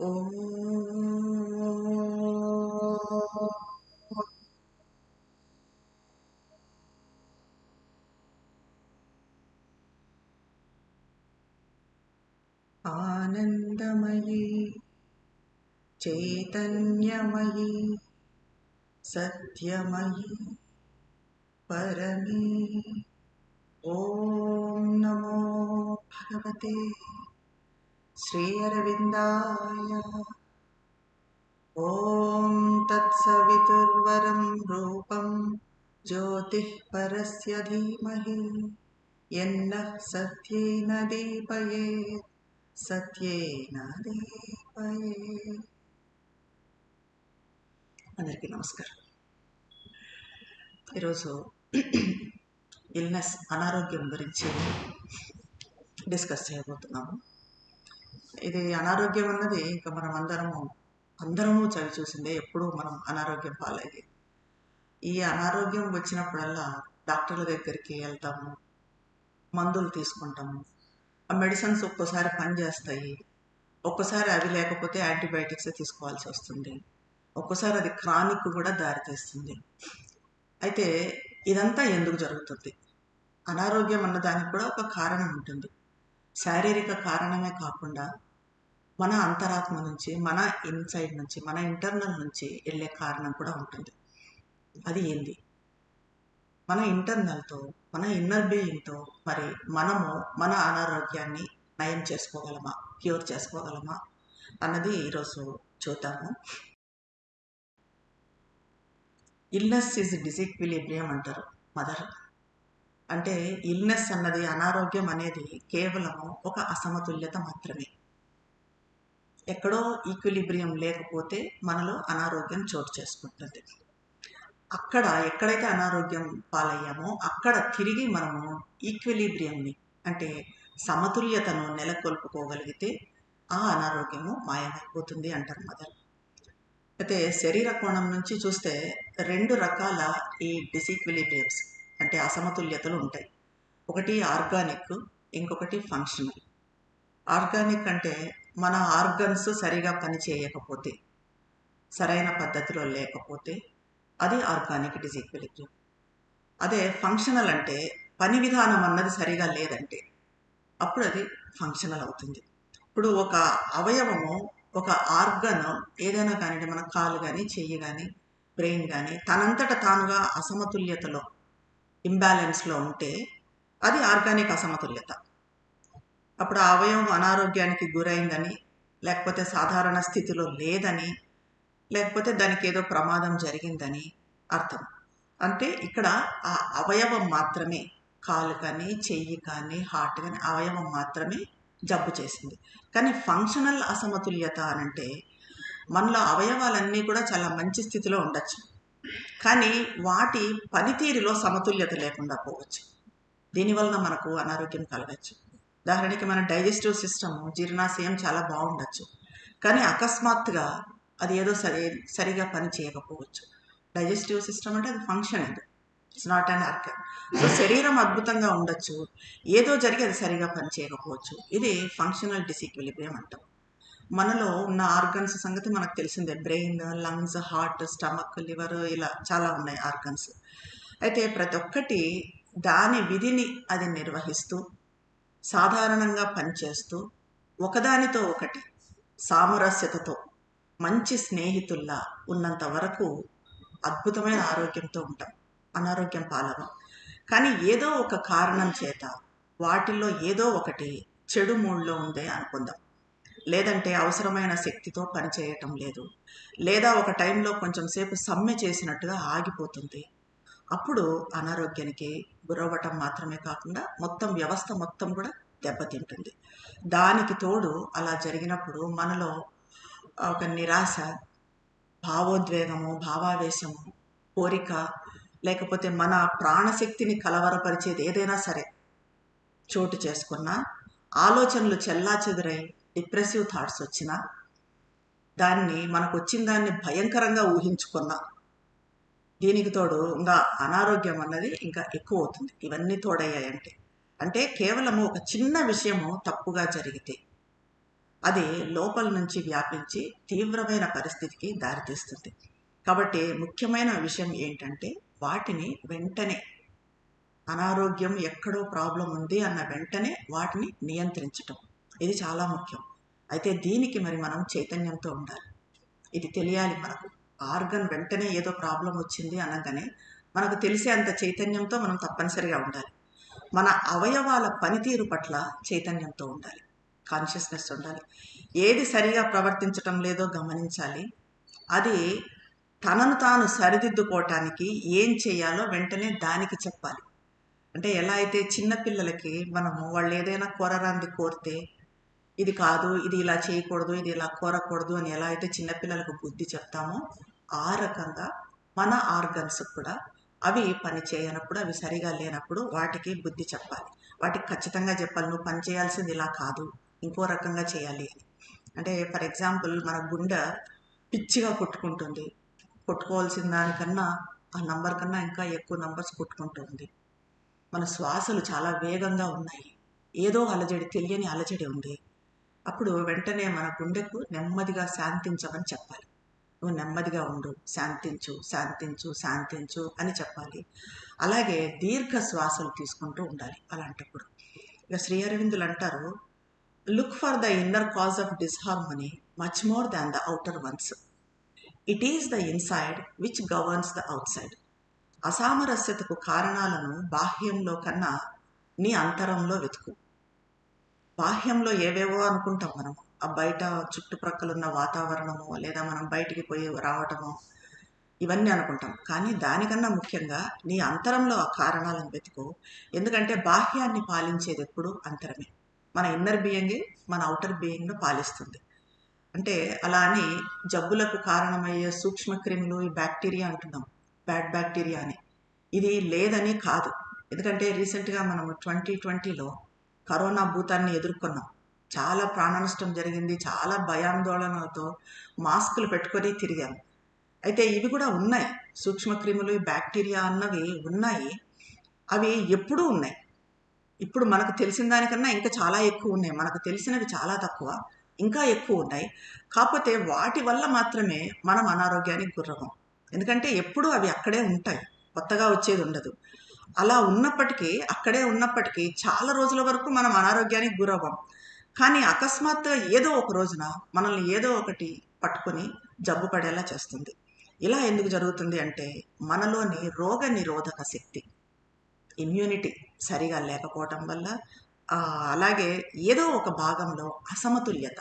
ఓం ఆనందమయీ చైతన్యమయీ సత్యమయీ పరమే ఓం నమో భగవతే శ్రీ అరవిందాయ ఓం తత్సవితుర్వరం రూపం జ్యోతిః పరస్య ధీమహి యన్నః సత్యేన దీపయేత్ సత్యేన దీపయేత్. అందరికీ నమస్కారం. ఈరోజు ఇల్నెస్ అనారోగ్యం గురించి డిస్కస్ చేయబోతున్నాము. ఇది అనారోగ్యం అన్నది ఇంకా మనం అందరము చవి చూసిందే. ఎప్పుడూ మనం అనారోగ్యం పాలయ్యేది. ఈ అనారోగ్యం వచ్చినప్పుడల్లా డాక్టర్ల దగ్గరికి వెళ్తాము, మందులు తీసుకుంటాము. ఆ మెడిసిన్స్ ఒక్కోసారి పనిచేస్తాయి, ఒక్కోసారి అవి లేకపోతే యాంటీబయాటిక్స్ తీసుకోవాల్సి వస్తుంది, ఒక్కోసారి అది క్రానిక్ కూడా దారితీస్తుంది. అయితే ఇదంతా ఎందుకు జరుగుతుంది? అనారోగ్యం అన్నదానికి కూడా ఒక కారణం ఉంటుంది. శారీరక కారణమే కాకుండా మన అంతరాత్మ నుంచి, మన ఇన్సైడ్ నుంచి, మన ఇంటర్నల్ నుంచి వెళ్ళే కారణం కూడా ఉంటుంది. అది ఏంది? మన ఇంటర్నల్తో, మన ఇన్నర్ బీయింగ్తో మరి మనము మన అనారోగ్యాన్ని నయం చేసుకోగలమా, క్యూర్ చేసుకోగలమా అన్నది ఈరోజు చూద్దాము. ఇల్నెస్ ఈజ్ డిసీక్విలిబ్రియం అంటారు మదర్. అంటే ఇల్నెస్ అన్నది, అనారోగ్యం అనేది కేవలము ఒక అసమతుల్యత మాత్రమే. ఎక్కడో ఈక్విలిబ్రియం లేకపోతే మనలో అనారోగ్యం చోటు చేసుకుంటుంది. ఎక్కడైతే అనారోగ్యం పాలయ్యామో అక్కడ తిరిగి మనము ఈక్విలిబ్రియంని, అంటే సమతుల్యతను నెలకొల్పుకోగలిగితే ఆ అనారోగ్యము మాయమైపోతుంది అంటారు మదర్. అయితే శరీర కోణం నుంచి చూస్తే 2 రకాల ఈ డిసీక్విలిబ్రియంస్, అంటే అసమతుల్యతలు ఉంటాయి. ఒకటి ఆర్గానిక్, ఇంకొకటి ఫంక్షనల్. ఆర్గానిక్ అంటే మన ఆర్గన్స్ సరిగా పనిచేయకపోతే, సరైన పద్ధతిలో లేకపోతే అది ఆర్గానిక్ డిసీక్విలిబ్రియం. అదే ఫంక్షనల్ అంటే పని విధానం అన్నది సరిగా లేదంటే అప్పుడు అది ఫంక్షనల్ అవుతుంది. ఇప్పుడు ఒక అవయవము, ఒక ఆర్గన్ ఏదైనా కానీ, మన కాలు కానీ, చెయ్యి కానీ, బ్రెయిన్ కానీ తనంతట తానుగా అసమతుల్యతలో, ఇంబ్యాలెన్స్లో ఉంటే అది ఆర్గానిక్ అసమతుల్యత. అప్పుడు ఆ అవయవం అనారోగ్యానికి గురైందని, లేకపోతే సాధారణ స్థితిలో లేదని, లేకపోతే దానికి ఏదో ప్రమాదం జరిగిందని అర్థం. అంటే ఇక్కడ ఆ అవయవం మాత్రమే, కాలు కానీ, చెయ్యి కానీ, హార్ట్ కానీ, అవయవం మాత్రమే జబ్బు చేసింది. కానీ ఫంక్షనల్ అసమతుల్యత అనంటే మనలో అవయవాలన్నీ కూడా చాలా మంచి స్థితిలో ఉండొచ్చు, కానీ వాటి పనితీరులో సమతుల్యత లేకుండా పోవచ్చు. దీనివలన మనకు అనారోగ్యం కలగచ్చు. ఉదాహరణకి మన డైజెస్టివ్ సిస్టమ్, జీర్ణాశయం చాలా బాగుండొచ్చు, కానీ అకస్మాత్తుగా అది ఏదో సరిగా పని చేయకపోవచ్చు. డైజెస్టివ్ సిస్టమ్ అంటే అది functioning, it's not an organ. So శరీరం అద్భుతంగా ఉండొచ్చు, ఏదో జరిగి అది సరిగా పని చేయకపోవచ్చు. ఇది ఫంక్షనల్ డిసీక్విలిబ్రియం అంటాం. మనలో ఉన్న ఆర్గన్స్ సంగతి మనకు తెలిసిందే. Brain, lungs, heart, stomach, liver, ఇలా చాలా ఉన్నాయి ఆర్గన్స్. అయితే ప్రతి ఒక్కటి దాని విధిని అది నిర్వహిస్తూ, సాధారణంగా పనిచేస్తూ, ఒకదానితో ఒకటి సామరస్యతతో మంచి స్నేహితుల్లా ఉన్నంత వరకు అద్భుతమైన ఆరోగ్యంతో ఉంటాం, అనారోగ్యం పాలవం. కానీ ఏదో ఒక కారణం చేత వాటిల్లో ఏదో ఒకటి చెడు మూడ్లో ఉందే అనుకుందాం, లేదంటే అవసరమైన శక్తితో పనిచేయటం లేదు, లేదా ఒక టైంలో కొంచెం సేపు సమ్మె చేసినట్టుగా ఆగిపోతుంది. అప్పుడు అనారోగ్యానికి గురవ్వటం మాత్రమే కాకుండా మొత్తం వ్యవస్థ మొత్తం కూడా దెబ్బతింటుంది. దానికి తోడు అలా జరిగినప్పుడు మనలో ఒక నిరాశ, భావోద్వేగము, భావావేశము, కోరిక, లేకపోతే మన ప్రాణశక్తిని కలవరపరిచేది ఏదైనా సరే చోటు చేసుకున్నా, ఆలోచనలు చెల్లాచెదురై డిప్రెసివ్ థాట్స్ వచ్చినా, మనకు వచ్చిన దాన్ని భయంకరంగా ఊహించుకున్నా, దీనికి తోడు ఇంకా అనారోగ్యం అన్నది ఇంకా ఎక్కువ అవుతుంది. ఇవన్నీ తోడయ్యాయంటే, అంటే కేవలము ఒక చిన్న విషయము తప్పుగా జరిగితే, అది లోపల నుంచి వ్యాపించి తీవ్రమైన పరిస్థితికి దారితీస్తుంది. కాబట్టి ముఖ్యమైన విషయం ఏంటంటే వాటిని వెంటనే అనారోగ్యం ఎక్కడో ప్రాబ్లం ఉంది అన్న వెంటనే వాటిని నియంత్రించటం ఇది చాలా ముఖ్యం. అయితే దీనికి మరి మనం చైతన్యంతో ఉండాలి. ఇది తెలియాలి మనకు. ఆర్గన్ వెంటనే ఏదో ప్రాబ్లం వచ్చింది అనగానే మనకు తెలిసే అంత చైతన్యంతో మనం తప్పనిసరిగా ఉండాలి. మన అవయవాల పనితీరు పట్ల చైతన్యంతో ఉండాలి, కాన్షియస్నెస్ ఉండాలి. ఏది సరిగా ప్రవర్తించటం లేదో గమనించాలి. అది తనను తాను సరిదిద్దుకోవటానికి ఏం చేయాలో వెంటనే దానికి చెప్పాలి. అంటే ఎలా అయితే చిన్నపిల్లలకి మనము వాళ్ళు ఏదైనా కోరరాంది కోరితే ఇది కాదు, ఇది ఇలా చేయకూడదు, ఇది ఇలా కోరకూడదు అని ఎలా అయితే చిన్నపిల్లలకు బుద్ధి చెప్తామో ఆ రకంగా మన ఆర్గన్స్ కూడా అవి పని చేయనప్పుడు, అవి సరిగా లేనప్పుడు వాటికి బుద్ధి చెప్పాలి. వాటికి ఖచ్చితంగా చెప్పాలి, నువ్వు పని చేయాల్సింది ఇలా కాదు, ఇంకో రకంగా చేయాలి అని. అంటే ఫర్ ఎగ్జాంపుల్ మన గుండె పిచ్చిగా కొట్టుకుంటుంది, కొట్టుకోవాల్సిన దానికన్నా ఆ నంబర్ కన్నా ఇంకా ఎక్కువ నంబర్స్ కొట్టుకుంటుంది. మన శ్వాసలు చాలా వేగంగా ఉన్నాయి, ఏదో అలజడి, తెలియని అలజడి ఉంది. అప్పుడు వెంటనే మన గుండెకు నెమ్మదిగా శాంతించమని చెప్పాలి. నువ్వు నెమ్మదిగా ఉండు, శాంతించు శాంతించు శాంతించు అని చెప్పాలి. అలాగే దీర్ఘ శ్వాసలు తీసుకుంటూ ఉండాలి అలాంటప్పుడు. ఇక శ్రీ అరవిందులు అంటారు, look for the inner cause of disharmony much more than the outer ones. It is the inside which governs the outside. అసామరస్యతకు కారణాలను బాహ్యంలో కన్నా నీ అంతరంలో వెతుకు. బాహ్యంలో ఏవేవో అనుకుంటాం మనం, ఆ బయట చుట్టుప్రక్కల ఉన్న వాతావరణము లేదా మనం బయటికి పోయి రావటము ఇవన్నీ అనుకుంటాం. కానీ దానికన్నా ముఖ్యంగా నీ అంతరంలో ఆ కారణాలను వెతుకు. ఎందుకంటే బాహ్యాన్ని పాలించేది ఎప్పుడు అంతరమే. మన ఇన్నర్ బీయింగ్ మన అవుటర్ బీయింగ్ను పాలిస్తుంది. అంటే అలా అని జబ్బులకు కారణమయ్యే సూక్ష్మ క్రిములు, ఈ బ్యాక్టీరియా అంటున్నాం, బ్యాడ్ బ్యాక్టీరియా అని, ఇది లేదని కాదు. ఎందుకంటే రీసెంట్గా మనము 2020లో కరోనా భూతాన్ని ఎదుర్కొన్నాం. చాలా ప్రాణ నష్టం జరిగింది, చాలా భయాందోళనలతో మాస్కులు పెట్టుకొని తిరిగాము. అయితే ఇవి కూడా ఉన్నాయి, సూక్ష్మక్రిములు, బ్యాక్టీరియా అన్నవి ఉన్నాయి. అవి ఎప్పుడూ ఉన్నాయి. ఇప్పుడు మనకు తెలిసిన దానికన్నా ఇంకా చాలా ఎక్కువ ఉన్నాయి. మనకు తెలిసినవి చాలా తక్కువ, ఇంకా ఎక్కువ ఉన్నాయి. కాకపోతే వాటి వల్ల మాత్రమే మనం అనారోగ్యానికి గురవం. ఎందుకంటే ఎప్పుడూ అవి అక్కడే ఉంటాయి, కొత్తగా వచ్చేది ఉండదు. అలా ఉన్నప్పటికీ, అక్కడే ఉన్నప్పటికీ చాలా రోజుల వరకు మనం అనారోగ్యానికి గురవ్వం. కానీ అకస్మాత్తుగా ఏదో ఒక రోజున మనల్ని ఏదో ఒకటి పట్టుకొని జబ్బు పడేలా చేస్తుంది. ఇలా ఎందుకు జరుగుతుంది అంటే మనలోని రోగ నిరోధక శక్తి, ఇమ్యూనిటీ సరిగా లేకపోవటం వల్ల, అలాగే ఏదో ఒక భాగంలో అసమతుల్యత,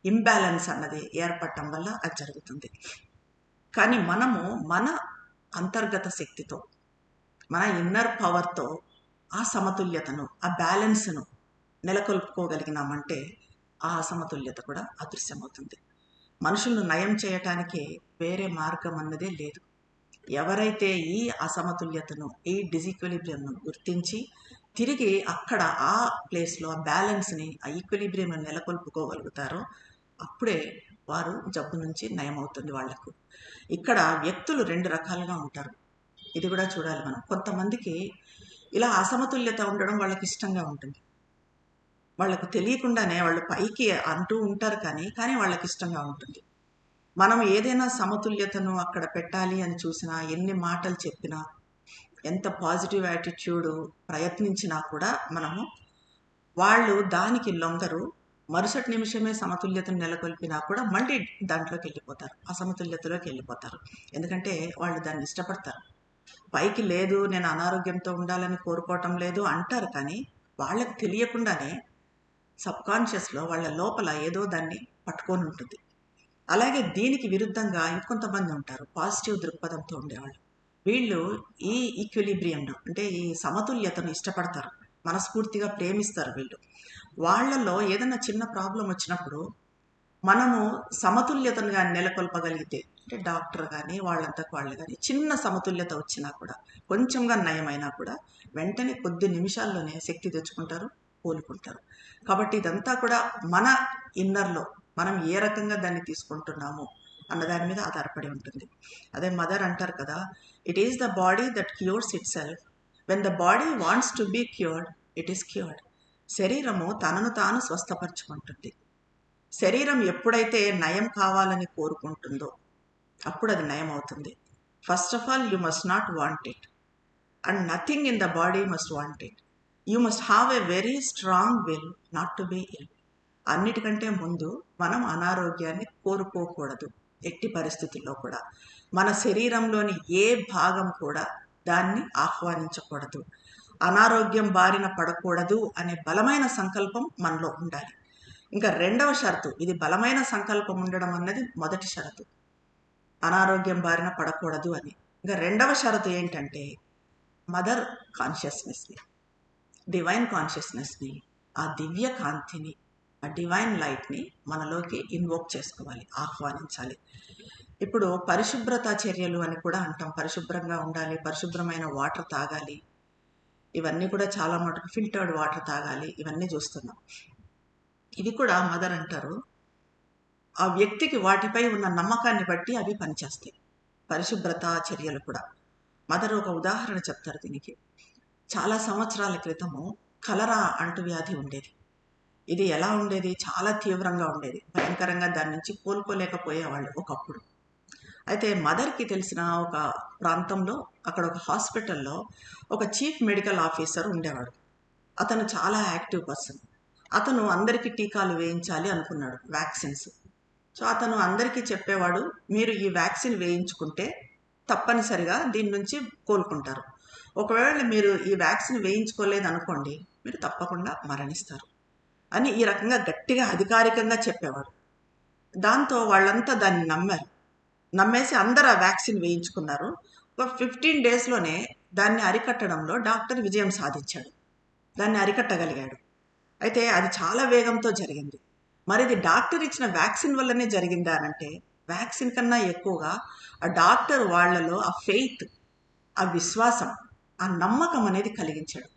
ఇంబ్యాలెన్స్ అన్నది ఏర్పడటం వల్ల అది జరుగుతుంది. కానీ మనము మన అంతర్గత శక్తితో, మన ఇన్నర్ పవర్తో ఆ సమతుల్యతను, ఆ బ్యాలెన్స్ను నెలకొల్పుకోగలిగినామంటే ఆ అసమతుల్యత కూడా అదృశ్యమవుతుంది. మనుషులను నయం చేయటానికి వేరే మార్గం అన్నదే లేదు. ఎవరైతే ఈ అసమతుల్యతను, ఈ డిజీక్విలిబ్రియంను గుర్తించి తిరిగి అక్కడ ఆ ప్లేస్లో ఆ బ్యాలెన్స్ని, ఆ ఈక్విలిబ్రియంను నెలకొల్పుకోగలుగుతారో అప్పుడే వారు జబ్బు నుంచి నయమవుతుంది వాళ్లకు. ఇక్కడ వ్యక్తులు రెండు రకాలుగా ఉంటారు, ఇది కూడా చూడాలి మనం. కొంతమందికి ఇలా అసమతుల్యత ఉండడం వాళ్ళకి ఇష్టంగా ఉంటుంది, వాళ్ళకు తెలియకుండానే వాళ్ళు పైకి అంటూ ఉంటారు, కానీ వాళ్ళకి ఇష్టంగా ఉంటుంది. మనం ఏదైనా సమతుల్యతను అక్కడ పెట్టాలి అని చూసినా, ఎన్ని మాటలు చెప్పినా, ఎంత పాజిటివ్ యాటిట్యూడ్ ప్రయత్నించినా కూడా మనము, వాళ్ళు దానికి లొంగరు. మరుసటి నిమిషమే సమతుల్యతను నెలకొల్పినా కూడా మళ్ళీ దాంట్లోకి వెళ్ళిపోతారు, అసమతుల్యతలోకి వెళ్ళిపోతారు. ఎందుకంటే వాళ్ళు దాన్ని ఇష్టపడతారు. పైకి లేదు, నేను అనారోగ్యంతో ఉండాలని కోరుకోవటం లేదు అంటారు, కానీ వాళ్ళకి తెలియకుండానే సబ్కాన్షియస్లో వాళ్ళ లోపల ఏదో దాన్ని పట్టుకొని ఉంటుంది. అలాగే దీనికి విరుద్ధంగా ఇంకొంతమంది ఉంటారు, పాజిటివ్ దృక్పథంతో ఉండేవాళ్ళు. వీళ్ళు ఈ ఈక్విలిబ్రియంను, అంటే ఈ సమతుల్యతను ఇష్టపడతారు, మనస్ఫూర్తిగా ప్రేమిస్తారు వీళ్ళు. వాళ్ళల్లో ఏదైనా చిన్న ప్రాబ్లం వచ్చినప్పుడు మనము సమతుల్యతను కానీ నెలకొల్పగలిగితే, అంటే డాక్టర్ కానీ వాళ్ళంతకు వాళ్ళు కానీ చిన్న సమతుల్యత వచ్చినా కూడా, కొంచెంగా నయమైనా కూడా వెంటనే కొద్ది నిమిషాల్లోనే శక్తి తెచ్చుకుంటారు, కోలుకుంటారు. కాబట్టి ఇదంతా కూడా మన ఇన్నర్లో మనం ఏ రకంగా దాన్ని తీసుకుంటున్నాము అన్న దాని మీద ఆధారపడి ఉంటుంది. అదే మదర్ అంటారు కదా, it is the body that cures itself, when the body wants to be cured it is cured. శరీరము తనను తాను స్వస్థపరచుకుంటుంది. శరీరం ఎప్పుడైతే నయం కావాలని కోరుకుంటుందో అప్పుడు అది నయం అవుతుంది. First of all you must not want it, and nothing in the body must want it. You must have a very strong will not to be ill. అన్నిటికంటే ముందు మనం అనారోగ్యాన్ని కోరుకోకూడదు ఎట్టి పరిస్థితుల్లో కూడా. మన శరీరంలోని ఏ భాగం కూడా దాన్ని ఆహ్వానించకూడదు. అనారోగ్యం బారిన పడకూడదు అనే బలమైన సంకల్పం మనలో ఉండాలి. ఇంకా రెండవ షరతు, ఇది బలమైన సంకల్పం ఉండడం అన్నది మొదటి షరతు, అనారోగ్యం బారిన పడకూడదు అని. ఇంకా రెండవ షరతు ఏంటంటే మదర్ కాన్షియస్నెస్ని, డివైన్ కాన్షియస్నెస్ని, ఆ దివ్య కాంతిని, ఆ డివైన్ లైట్ని మనలోకి ఇన్వోక్ చేసుకోవాలి, ఆహ్వానించాలి. ఇప్పుడు పరిశుభ్రత చర్యలు అని కూడా అంటాం. పరిశుభ్రంగా ఉండాలి, పరిశుభ్రమైన వాటర్ తాగాలి, ఇవన్నీ కూడా చాలా మటుకు ఫిల్టర్డ్ వాటర్ తాగాలి, ఇవన్నీ చూస్తున్నాం. ఇవి కూడా మదర్ అంటారు, ఆ వ్యక్తికి వాటిపై ఉన్న నమ్మకాన్ని బట్టి అవి పనిచేస్తాయి. పరిశుభ్రత చర్యలు కూడా మదర్ ఒక ఉదాహరణ చెప్తారు దీనికి. చాలా సంవత్సరాల క్రితము కలరా అంటువ్యాధి ఉండేది. ఇది ఎలా ఉండేది, చాలా తీవ్రంగా ఉండేది, భయంకరంగా దాని నుంచి కోలుకోలేకపోయేవాళ్ళు ఒకప్పుడు. అయితే మదర్కి తెలిసిన ఒక ప్రాంతంలో, అక్కడ ఒక హాస్పిటల్లో ఒక చీఫ్ మెడికల్ ఆఫీసర్ ఉండేవాడు. అతను చాలా యాక్టివ్ పర్సన్. అతను అందరికీ టీకాలు వేయించాలి అనుకున్నాడు, వ్యాక్సిన్స్. సో అతను అందరికీ చెప్పేవాడు, మీరు ఈ వ్యాక్సిన్ వేయించుకుంటే తప్పనిసరిగా దీని నుంచి కోలుకుంటారు. ఒకవేళ మీరు ఈ వ్యాక్సిన్ వేయించుకోలేదు అనుకోండి, మీరు తప్పకుండా మరణిస్తారు అని ఈ రకంగా గట్టిగా అధికారికంగా చెప్పేవాడు. దాంతో వాళ్ళంతా దాన్ని నమ్మేసి అందరూ ఆ వ్యాక్సిన్ వేయించుకున్నారు. ఒక 15 డేస్లోనే దాన్ని అరికట్టడంలో డాక్టర్ విజయం సాధించాడు, దాన్ని అరికట్టగలిగాడు. అయితే అది చాలా వేగంతో జరిగింది. మరి ఇది డాక్టర్ ఇచ్చిన వ్యాక్సిన్ వల్లనే జరిగిందా అంటే, వ్యాక్సిన్ కన్నా ఎక్కువగా ఆ డాక్టర్ వాళ్ళలో ఆ ఫెయిత్, ఆ విశ్వాసం, ఆ నమ్మకం అనేది కలిగించాడు.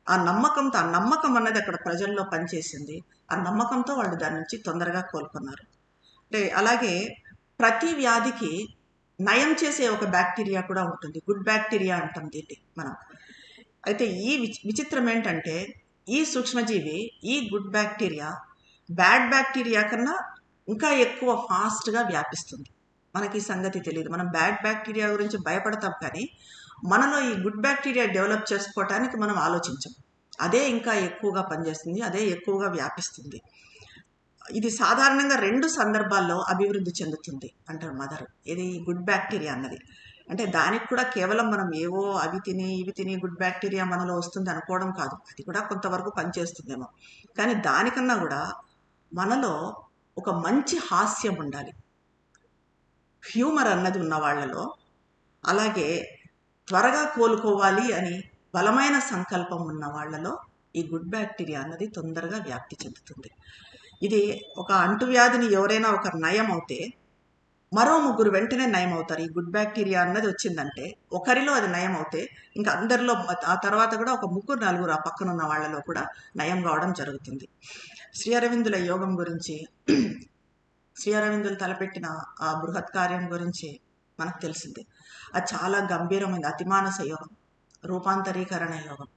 ఆ నమ్మకం అన్నది అక్కడ ప్రజల్లో పనిచేసింది. ఆ నమ్మకంతో వాళ్ళు దాని నుంచి తొందరగా కోలుకున్నారు. అంటే అలాగే ప్రతి వ్యాధికి నయం చేసే ఒక బ్యాక్టీరియా కూడా ఉంటుంది, గుడ్ బ్యాక్టీరియా అంటాం దీన్ని మనం. అయితే ఈ విచిత్రం ఏంటంటే, ఈ సూక్ష్మజీవి, ఈ గుడ్ బ్యాక్టీరియా బ్యాడ్ బ్యాక్టీరియా కన్నా ఇంకా ఎక్కువ ఫాస్ట్గా వ్యాపిస్తుంది. మనకి ఈ సంగతి తెలియదు. మనం బ్యాడ్ బ్యాక్టీరియా గురించి భయపడతాం, కానీ మనలో ఈ గుడ్ బ్యాక్టీరియా డెవలప్ చేసుకోవటానికి మనం ఆలోచించం. అదే ఇంకా ఎక్కువగా పనిచేస్తుంది, అదే ఎక్కువగా వ్యాపిస్తుంది. ఇది సాధారణంగా 2 సందర్భాల్లో అభివృద్ధి చెందుతుంది అంటారు మదర్. ఇది గుడ్ బ్యాక్టీరియా అన్నది. అంటే దానికి కూడా కేవలం మనం ఏవో అవి తిని గుడ్ బ్యాక్టీరియా మనలో వస్తుంది అనుకోవడం కాదు, అది కూడా కొంతవరకు పనిచేస్తుందేమో. కానీ దానికన్నా కూడా మనలో ఒక మంచి హాస్యం ఉండాలి, హ్యూమర్ అన్నది ఉన్న వాళ్ళలో. అలాగే త్వరగా కోలుకోవాలి అని బలమైన సంకల్పం ఉన్న వాళ్ళలో ఈ గుడ్ బ్యాక్టీరియా అన్నది తొందరగా వ్యాప్తి చెందుతుంది. ఇది ఒక అంటువ్యాధిని ఎవరైనా ఒకరు నయం అవుతే మరో 3 వెంటనే నయం అవుతారు. ఈ గుడ్ బ్యాక్టీరియా అన్నది వచ్చిందంటే ఒకరిలో అది నయం అవుతే ఇంకా అందరిలో, ఆ తర్వాత కూడా ఒక 3-4 ఆ పక్కన ఉన్న వాళ్ళలో కూడా నయం కావడం జరుగుతుంది. శ్రీ అరవిందుల యోగం గురించి, శ్రీ అరవిందులు తలపెట్టిన ఆ బృహత్ కార్యం గురించి మనకు తెలిసిందే. అది చాలా గంభీరమైనది, అతిమానస యోగం, రూపాంతరీకరణ యోగం.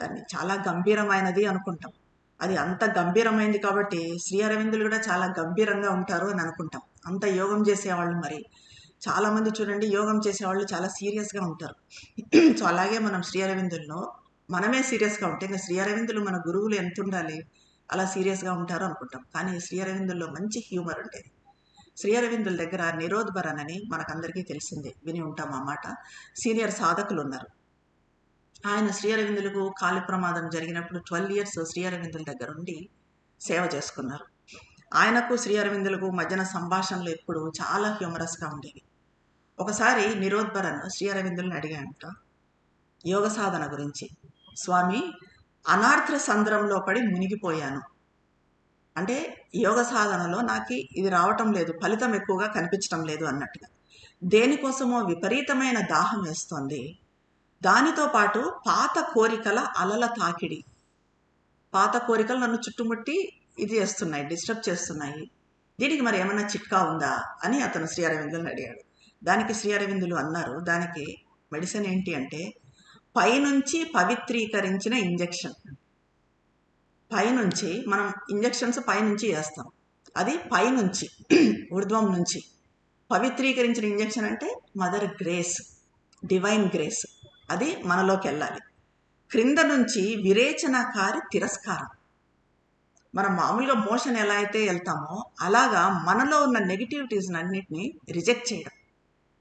దాన్ని చాలా గంభీరమైనది అనుకుంటాం. అది అంత గంభీరమైంది కాబట్టి శ్రీ అరవిందులు కూడా చాలా గంభీరంగా ఉంటారు అని అనుకుంటాం. అంత యోగం చేసేవాళ్ళు. మరి చాలామంది చూడండి, యోగం చేసేవాళ్ళు చాలా సీరియస్గా ఉంటారు. సో అలాగే మనం శ్రీ అరవిందుల్లో మనమే సీరియస్గా ఉంటే ఇంకా శ్రీ అరవిందులు మన గురువులు ఎంత ఉండాలి, అలా సీరియస్గా ఉంటారు అనుకుంటాం. కానీ శ్రీ అరవిందుల్లో మంచి హ్యూమర్ ఉండేది. శ్రీ అరవిందుల దగ్గర నిరోధ్ అని మనకందరికీ తెలిసిందే, విని ఉంటాం ఆ మాట. సీనియర్ సాధకులు ఉన్నారు. ఆయన శ్రీ అరవిందులకు కాలి ప్రమాదం జరిగినప్పుడు 12 ఇయర్స్ శ్రీ అరవిందుల దగ్గర ఉండి సేవ చేసుకున్నారు. ఆయనకు శ్రీ అరవిందులకు మధ్యన సంభాషణలు ఎప్పుడు చాలా హ్యూమరస్గా ఉండేవి. ఒకసారి నిరోధ్ శ్రీ అరవిందులను అడిగాయంట యోగ సాధన గురించి. స్వామి, అనార్థ సంద్రంలో పడి మునిగిపోయాను, అంటే యోగ సాధనలో నాకు ఇది రావటం లేదు, ఫలితం ఎక్కువగా కనిపించడం లేదు అన్నట్టుగా. దేనికోసమో విపరీతమైన దాహం వేస్తోంది. దానితో పాటు పాత కోరికల అలల తాకిడి, పాత కోరికలు నన్ను చుట్టుముట్టి ఇది చేస్తున్నాయి, డిస్టర్బ్ చేస్తున్నాయి. దీనికి మరి ఏమన్నా చిట్కా ఉందా అని అతను శ్రీ అరవిందులను అడిగాడు. దానికి శ్రీ అరవిందులు అన్నారు, దానికి మెడిసిన్ ఏంటి అంటే పైనుంచి పవిత్రీకరించిన ఇంజెక్షన్. పైనుంచి మనం ఇంజెక్షన్స్ పైనుంచి వేస్తాం, అది పైనుంచి ఊర్ధ్వం నుంచి. పవిత్రీకరించిన ఇంజెక్షన్ అంటే మదర్ గ్రేస్, డివైన్ గ్రేస్, అది మనలోకి వెళ్ళాలి. క్రింద నుంచి విరేచనకారి తిరస్కారం. మనం మామూలుగా మోషన్ ఎలా అయితే వెళ్తామో అలాగా మనలో ఉన్న నెగిటివిటీస్ అన్నిటినీ రిజెక్ట్ చేయడం,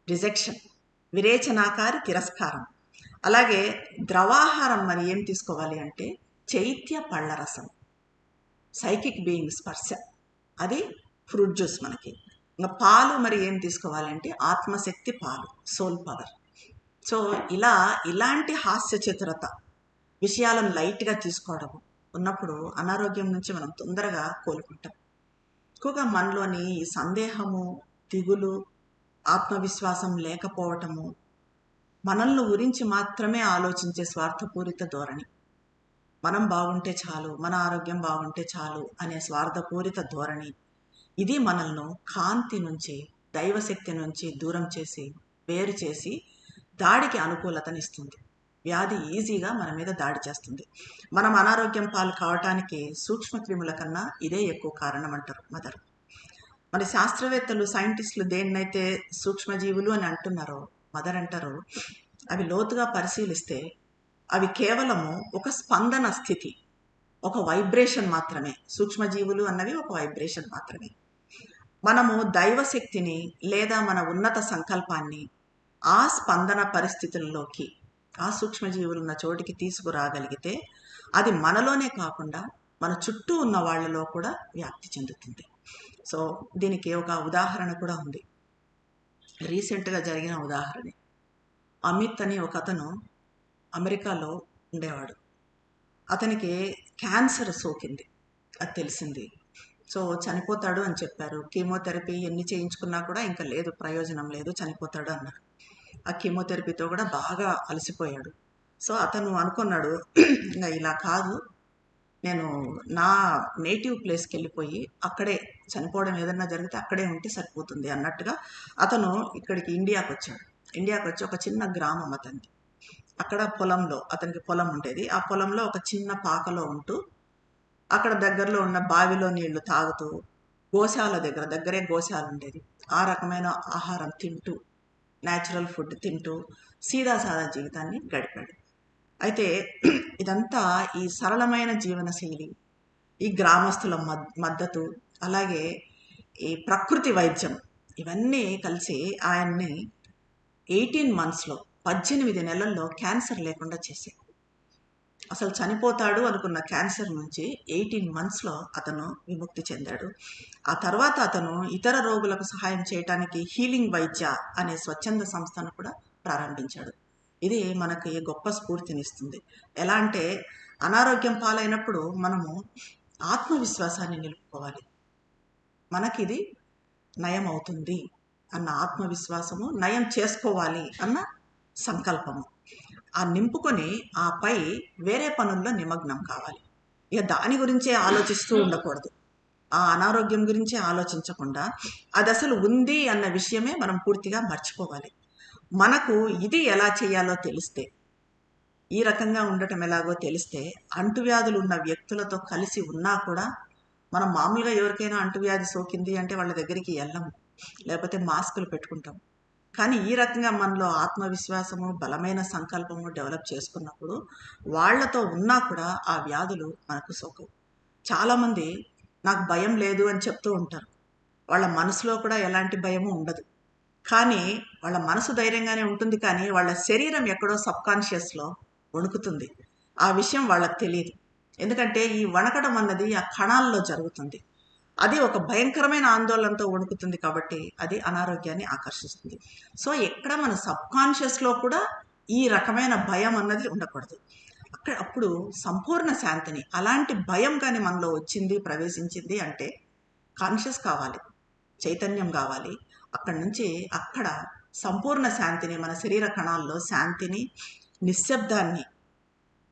రిజెక్షన్, విరేచనాకారి తిరస్కారం. అలాగే ద్రవాహారం మరి ఏం తీసుకోవాలి అంటే చైత్య పళ్ళరసం, సైకిక్ బీయింగ్ స్పర్శ, అది ఫ్రూట్ జ్యూస్ మనకి. ఇంకా పాలు మరి ఏం తీసుకోవాలంటే ఆత్మశక్తి పాలు, సోల్ పవర్. సో ఇలాంటి హాస్య చతురత విషయాలను లైట్గా తీసుకోవడం ఉన్నప్పుడు అనారోగ్యం నుంచి మనం తొందరగా కోలుకుంటాం. ఎక్కువగా మనలోని ఈ సందేహము, దిగులు, ఆత్మవిశ్వాసం లేకపోవటము, మనల్ని గురించి మాత్రమే ఆలోచించే స్వార్థపూరిత ధోరణి, మనం బాగుంటే చాలు, మన ఆరోగ్యం బాగుంటే చాలు అనే స్వార్థపూరిత ధోరణి, ఇది మనల్ని కాంతి నుంచి, దైవశక్తి నుంచి దూరం చేసి, వేరు చేసి దాడికి అనుకూలతనిస్తుంది. వ్యాధి ఈజీగా మన మీద దాడి చేస్తుంది. మనం అనారోగ్యం పాలు కావటానికి సూక్ష్మక్రిముల కన్నా ఇదే ఎక్కువ కారణం అంటారు మదర్. మన శాస్త్రవేత్తలు, సైంటిస్టులు దేన్నైతే సూక్ష్మజీవులు అని అంటున్నారో మదర్ అంటారో, అవి లోతుగా పరిశీలిస్తే అవి కేవలము ఒక స్పందన స్థితి, ఒక వైబ్రేషన్ మాత్రమే. సూక్ష్మజీవులు అన్నవి ఒక వైబ్రేషన్ మాత్రమే. మనము దైవశక్తిని లేదా మన ఉన్నత సంకల్పాన్ని ఆ స్పందన పరిస్థితుల్లోకి, ఆ సూక్ష్మజీవులు ఉన్న చోటికి తీసుకురాగలిగితే అది మనలోనే కాకుండా మన చుట్టూ ఉన్న వాళ్ళలో కూడా వ్యాప్తి చెందుతుంది. సో దీనికి ఒక ఉదాహరణ కూడా ఉంది, రీసెంట్గా జరిగిన ఉదాహరణ. అమిత్ అని ఒక అతను అమెరికాలో ఉండేవాడు. అతనికి క్యాన్సర్ సోకింది, అది తెలిసింది. సో చనిపోతాడు అని చెప్పారు. కీమోథెరపీ ఎన్ని చేయించుకున్నా కూడా ఇంకా లేదు, ప్రయోజనం లేదు, చనిపోతాడు అన్నారు. ఆ కీమోథెరపీతో కూడా బాగా అలసిపోయాడు. సో అతను అనుకున్నాడు, ఇంకా ఇలా కాదు, నేను నా నేటివ్ ప్లేస్కి వెళ్ళిపోయి అక్కడే చనిపోవడం ఏదన్నా జరిగితే అక్కడే ఉంటే సరిపోతుంది అన్నట్టుగా అతను ఇక్కడికి ఇండియాకి వచ్చాడు. ఇండియాకి వచ్చి ఒక చిన్న గ్రామం అతనికి, అక్కడ పొలంలో, అతనికి పొలం ఉండేది. ఆ పొలంలో ఒక చిన్న పాకలో ఉంటూ అక్కడ దగ్గరలో ఉన్న బావిలో నీళ్లు తాగుతూ, గోశాల దగ్గరే గోశాల ఉండేది, ఆ రకమైన ఆహారం తింటూ, న్యాచురల్ ఫుడ్ తింటూ సీదాసాదా జీవితాన్ని గడిపాడు. అయితే ఇదంతా ఈ సరళమైన జీవనశైలి, ఈ గ్రామస్తుల మద్దతు, అలాగే ఈ ప్రకృతి వైద్యం, ఇవన్నీ కలిసి ఆయన్ని 18 monthsలో, 18 నెలల్లో క్యాన్సర్ లేకుండా చేశాయి. అసలు చనిపోతాడు అనుకున్న క్యాన్సర్ నుంచి 18 monthsలో అతను విముక్తి చెందాడు. ఆ తర్వాత అతను ఇతర రోగులకు సహాయం చేయడానికి హీలింగ్ వైద్య అనే స్వచ్ఛంద సంస్థను కూడా ప్రారంభించాడు. ఇది మనకి గొప్ప స్ఫూర్తినిస్తుంది. ఎలా అంటే అనారోగ్యం పాలైనప్పుడు మనము ఆత్మవిశ్వాసాన్ని నిలుపుకోవాలి, మనకిది నయం అవుతుంది అన్న ఆత్మవిశ్వాసము, నయం చేసుకోవాలి అన్న సంకల్పము ఆ నింపుకొని ఆపై వేరే పనుల్లో నిమగ్నం కావాలి. ఇక దాని గురించే ఆలోచిస్తూ ఉండకూడదు. ఆ అనారోగ్యం గురించి ఆలోచించకుండా అది అసలు ఉంది అన్న విషయమే మనం పూర్తిగా మర్చిపోవాలి. మనకు ఇది ఎలా చేయాలో తెలిస్తే, ఈ రకంగా ఉండటం ఎలాగో తెలిస్తే, అంటువ్యాధులు ఉన్న వ్యక్తులతో కలిసి ఉన్నా కూడా మనం మామూలుగా ఎవరికైనా అంటువ్యాధి సోకింది అంటే వాళ్ళ దగ్గరికి వెళ్ళము, లేకపోతే మాస్కులు పెట్టుకుంటాం. కానీ ఈ రకంగా మనలో ఆత్మవిశ్వాసము, బలమైన సంకల్పము డెవలప్ చేసుకున్నప్పుడు వాళ్లతో ఉన్నా కూడా ఆ వ్యాధులు మనకు సోకవు. చాలామంది నాకు భయం లేదు అని చెప్తూ ఉంటారు, వాళ్ళ మనసులో కూడా ఎలాంటి భయము ఉండదు. కానీ వాళ్ళ మనసు ధైర్యంగానే ఉంటుంది, కానీ వాళ్ళ శరీరం ఎక్కడో సబ్కాన్షియస్లో వణుకుతుంది. ఆ విషయం వాళ్ళకి తెలియదు. ఎందుకంటే ఈ వణకడం అన్నది ఆ కణాల్లో జరుగుతుంది. అది ఒక భయంకరమైన ఆందోళనతో వణుకుతుంది కాబట్టి అది అనారోగ్యాన్ని ఆకర్షిస్తుంది. సో ఎక్కడ మన సబ్కాన్షియస్లో కూడా ఈ రకమైన భయం అన్నది ఉండకూడదు. అప్పుడు సంపూర్ణ శాంతిని, అలాంటి భయం కానీ మనలో వచ్చింది, ప్రవేశించింది అంటే కాన్షియస్ కావాలి, చైతన్యం కావాలి. అక్కడి నుంచి అక్కడ సంపూర్ణ శాంతిని, మన శరీర కణాల్లో శాంతిని, నిశ్శబ్దాన్ని,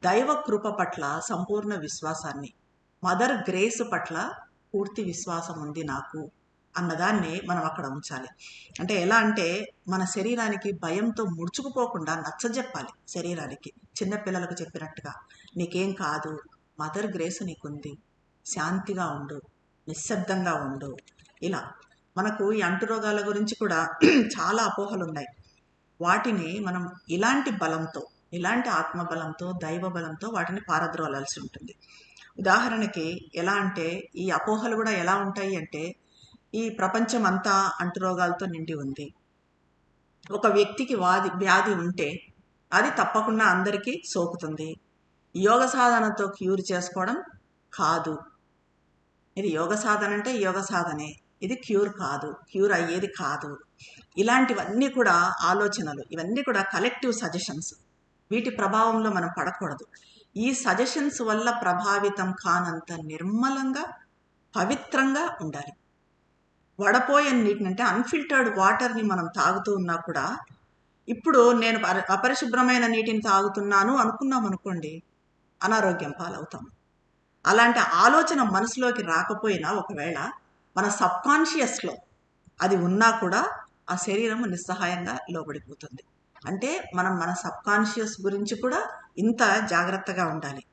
దైవ కృప పట్ల సంపూర్ణ విశ్వాసాన్ని, మదర్ గ్రేస్ పట్ల పూర్తి విశ్వాసం ఉంది నాకు అన్నదాన్ని మనం అక్కడ ఉంచాలి. అంటే ఎలా అంటే మన శరీరానికి భయంతో ముడుచుకుపోకుండా నచ్చజెప్పాలి. శరీరానికి చిన్నపిల్లలకు చెప్పినట్టుగా నీకేం కాదు, మదర్ గ్రేస్ నీకుంది, శాంతిగా ఉండు, నిశ్శబ్దంగా ఉండు. ఇలా మనకు ఈ అంటురోగాల గురించి కూడా చాలా అపోహలు ఉన్నాయి. వాటిని మనం ఇలాంటి బలంతో, ఇలాంటి ఆత్మబలంతో, దైవ బలంతో వాటిని పారద్రోలాల్సి ఉంటుంది. ఉదాహరణకి ఎలా అంటే, ఈ అపోహలు కూడా ఎలా ఉంటాయి అంటే, ఈ ప్రపంచం అంతా అంటురోగాలతో నిండి ఉంది. ఒక వ్యక్తికి వ్యాధి ఉంటే అది తప్పకుండా అందరికీ సోకుతుంది. యోగ సాధనతో క్యూర్ చేసుకోవడం కాదు. ఇది యోగ సాధన అంటే యోగ సాధనే, ఇది క్యూర్ కాదు, క్యూర్ అయ్యేది కాదు. ఇలాంటివన్నీ కూడా ఆలోచనలు, ఇవన్నీ కూడా కలెక్టివ్ సజెషన్స్. వీటి ప్రభావంలో మనం పడకూడదు. ఈ సజెషన్స్ వల్ల ప్రభావితం కానంత నిర్మలంగా, పవిత్రంగా ఉండాలి. వడపోయని నీటిని అంటే అన్ఫిల్టర్డ్ వాటర్ని మనం తాగుతూ ఉన్నా కూడా, ఇప్పుడు నేను అపరిశుభ్రమైన నీటిని తాగుతున్నాను అనుకున్నాం అనుకోండి, అనారోగ్యం పాలవుతాం. అలాంటి ఆలోచన మనసులోకి రాకపోయినా ఒకవేళ మన సబ్కాన్షియస్లో అది ఉన్నా కూడా ఆ శరీరము నిస్సహాయంగా లోబడిపోతుంది. అంటే మనం మన సబ్కాన్షియస్ గురించి కూడా ఇంత జాగ్రత్తగా ఉండాలి.